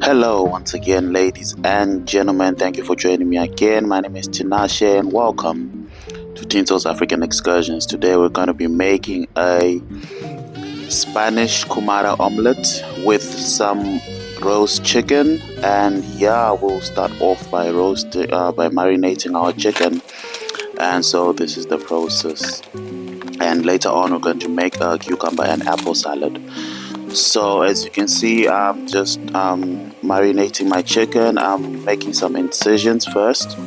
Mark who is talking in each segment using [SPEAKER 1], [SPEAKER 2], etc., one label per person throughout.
[SPEAKER 1] Hello once again, ladies and gentlemen. Thank you for joining me again. My name is naTinashe and welcome to Tinso's African Excursions. Today we're going to be making a Spanish Kumara omelet with some roast chicken, and yeah, we'll start off by marinating our chicken. And so this is the process, and later on we're going to make a cucumber and apple salad. So as you can see, I'm just marinating my chicken. I'm making some incisions first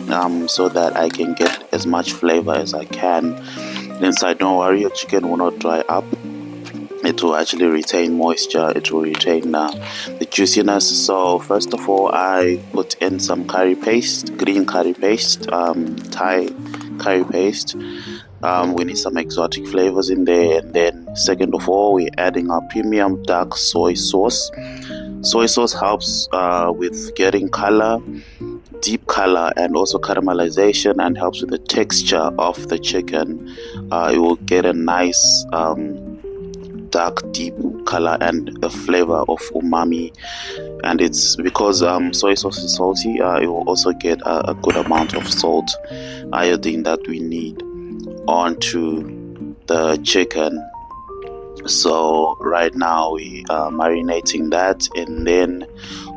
[SPEAKER 1] so that I can get as much flavor as I can inside. Don't worry, your chicken will not dry up. It will actually retain moisture. It will retain the juiciness. So first of all, I put in some curry paste, green curry paste, Thai curry paste. We need some exotic flavors in there. And then second of all, we're adding our premium dark soy sauce. Soy sauce helps with getting color, deep color, and also caramelization, and helps with the texture of the chicken. It will get a nice dark deep color and the flavor of umami. And it's because soy sauce is salty, it will also get a good amount of salt, iodine that we need onto the chicken. So right now we are marinating that, and then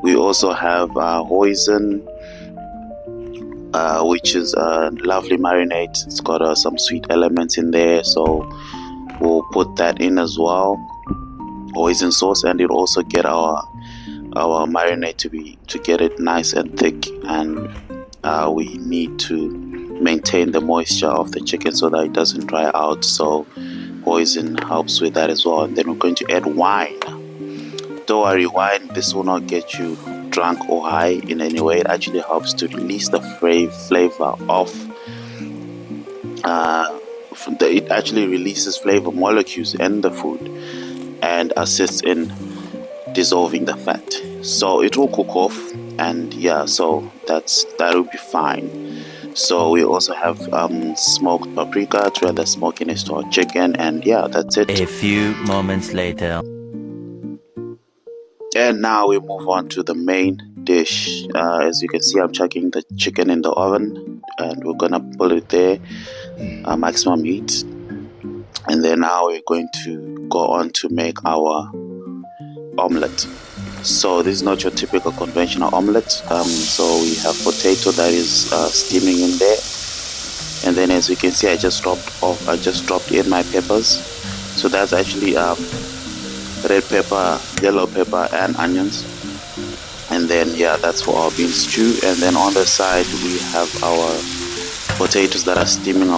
[SPEAKER 1] we also have hoisin, which is a lovely marinade. It's got some sweet elements in there, so we'll put that in as well, hoisin sauce, and it'll also get our marinade to get it nice and thick. And we need to maintain the moisture of the chicken so that it doesn't dry out, so hoisin helps with that as well. And then we're going to add wine. Don't worry, wine, this will not get you drunk or high in any way. It actually helps to release the flavor of it actually releases flavor molecules in the food and assists in dissolving the fat, so it will cook off. And yeah, so that will be fine. So we also have smoked paprika to add the smokiness to our chicken, and yeah, that's it.
[SPEAKER 2] A few moments later.
[SPEAKER 1] And now we move on to the main dish. As you can see, I'm chucking the chicken in the oven, and we're gonna put it there, maximum heat. And then now we're going to go on to make our omelet. So this is not your typical conventional omelet. So we have potato that is steaming in there, and then as you can see, I just dropped in my peppers. So that's actually red pepper, yellow pepper, and onions. And then yeah, that's for our bean stew. And then on the side we have our potatoes that are steaming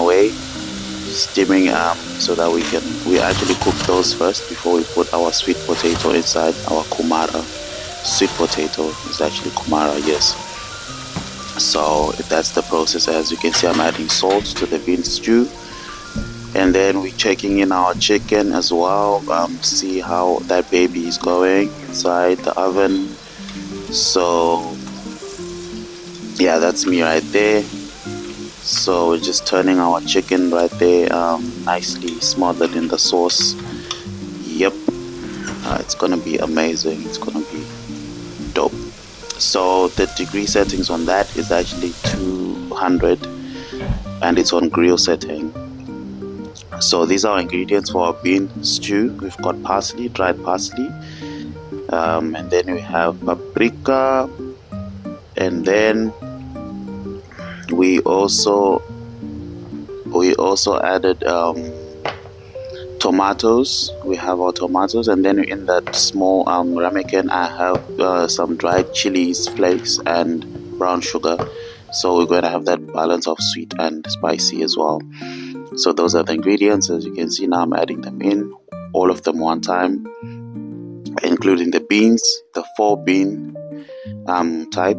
[SPEAKER 1] so that we actually cook those first before we put our sweet potato inside. Our Kumara sweet potato is actually Kumara, yes. So that's the process. As you can see, I'm adding salt to the bean stew, and then we're checking in our chicken as well. See how that baby is going inside the oven. So yeah, that's me right there. So we're just turning our chicken right there, nicely smothered in the sauce. Yep, it's gonna be amazing. It's gonna be dope. So the degree settings on that is actually 200, and it's on grill setting. So these are our ingredients for our bean stew. We've got parsley, dried parsley, and then we have paprika, and then we also added tomatoes. We have our tomatoes, and then in that small ramekin I have some dried chilies flakes and brown sugar. So we're going to have that balance of sweet and spicy as well. So those are the ingredients. As you can see, now I'm adding them in, all of them one time, including the beans, the 4 bean type.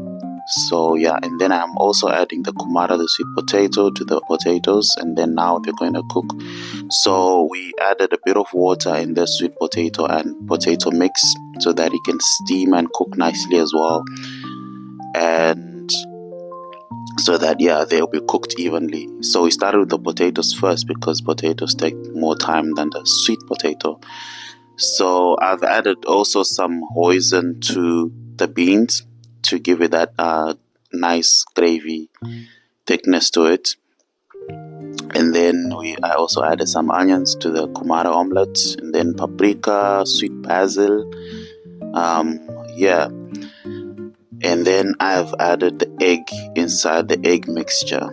[SPEAKER 1] So yeah, and then I'm also adding the Kumara, the sweet potato, to the potatoes, and then now they're going to cook. So we added a bit of water in the sweet potato and potato mix so that it can steam and cook nicely as well, and so that yeah, they'll be cooked evenly. So we started with the potatoes first because potatoes take more time than the sweet potato. So I've added also some hoisin to the beans to give it that nice gravy thickness to it. And then I also added some onions to the Kumara omelet, and then paprika, sweet basil, yeah. And then I've added the egg inside the egg mixture.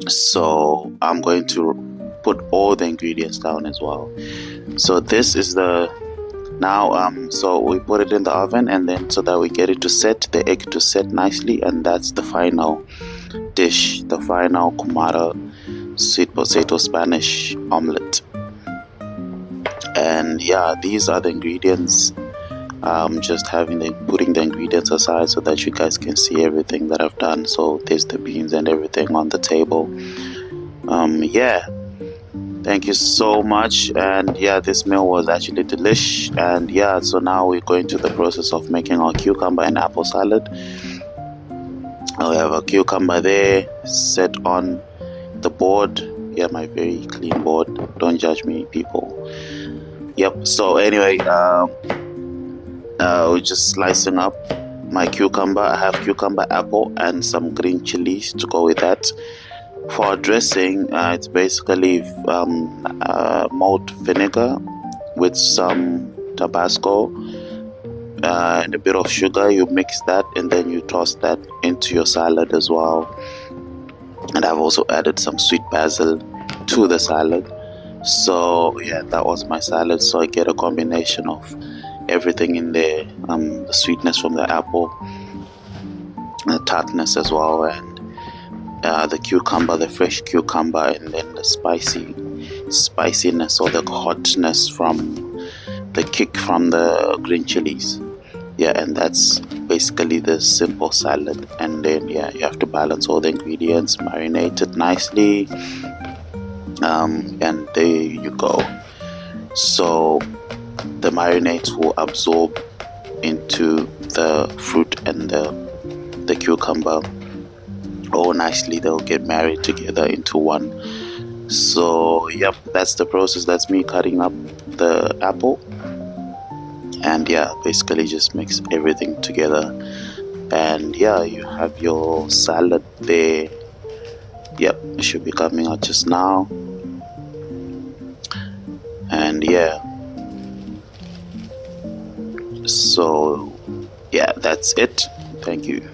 [SPEAKER 1] So I'm going to put all the ingredients down as well. So this is the so we put it in the oven, and then so that we get it to set, the egg to set nicely, and that's the final dish, the final Kumara sweet potato Spanish omelet. And yeah, these are the ingredients. Just putting the ingredients aside so that you guys can see everything that I've done. So there's the beans and everything on the table. Yeah, thank you so much. And yeah, this meal was actually delish. And yeah, so now we're going to the process of making our cucumber and apple salad. I have a cucumber there set on the board. Yeah, my very clean board. Don't judge me, people. Yep. So anyway, we're just slicing up my cucumber. I have cucumber, apple, and some green chilies to go with that. For dressing, it's basically malt vinegar with some Tabasco and a bit of sugar. You mix that, and then you toss that into your salad as well. And I've also added some sweet basil to the salad. So yeah, that was my salad. So I get a combination of everything in there, the sweetness from the apple, the tartness as well, and the cucumber, the fresh cucumber, and then the spiciness or the hotness from the kick from the green chilies. Yeah, and that's basically the simple salad. And then yeah, you have to balance all the ingredients, marinate it nicely, and there you go. So the marinades will absorb into the fruit and the cucumber. Oh, nicely, they'll get married together into one. So yep, that's the process. That's me cutting up the apple, and yeah, basically just mix everything together, and yeah, you have your salad there. Yep, it should be coming out just now. And yeah, so yeah, that's it. Thank you.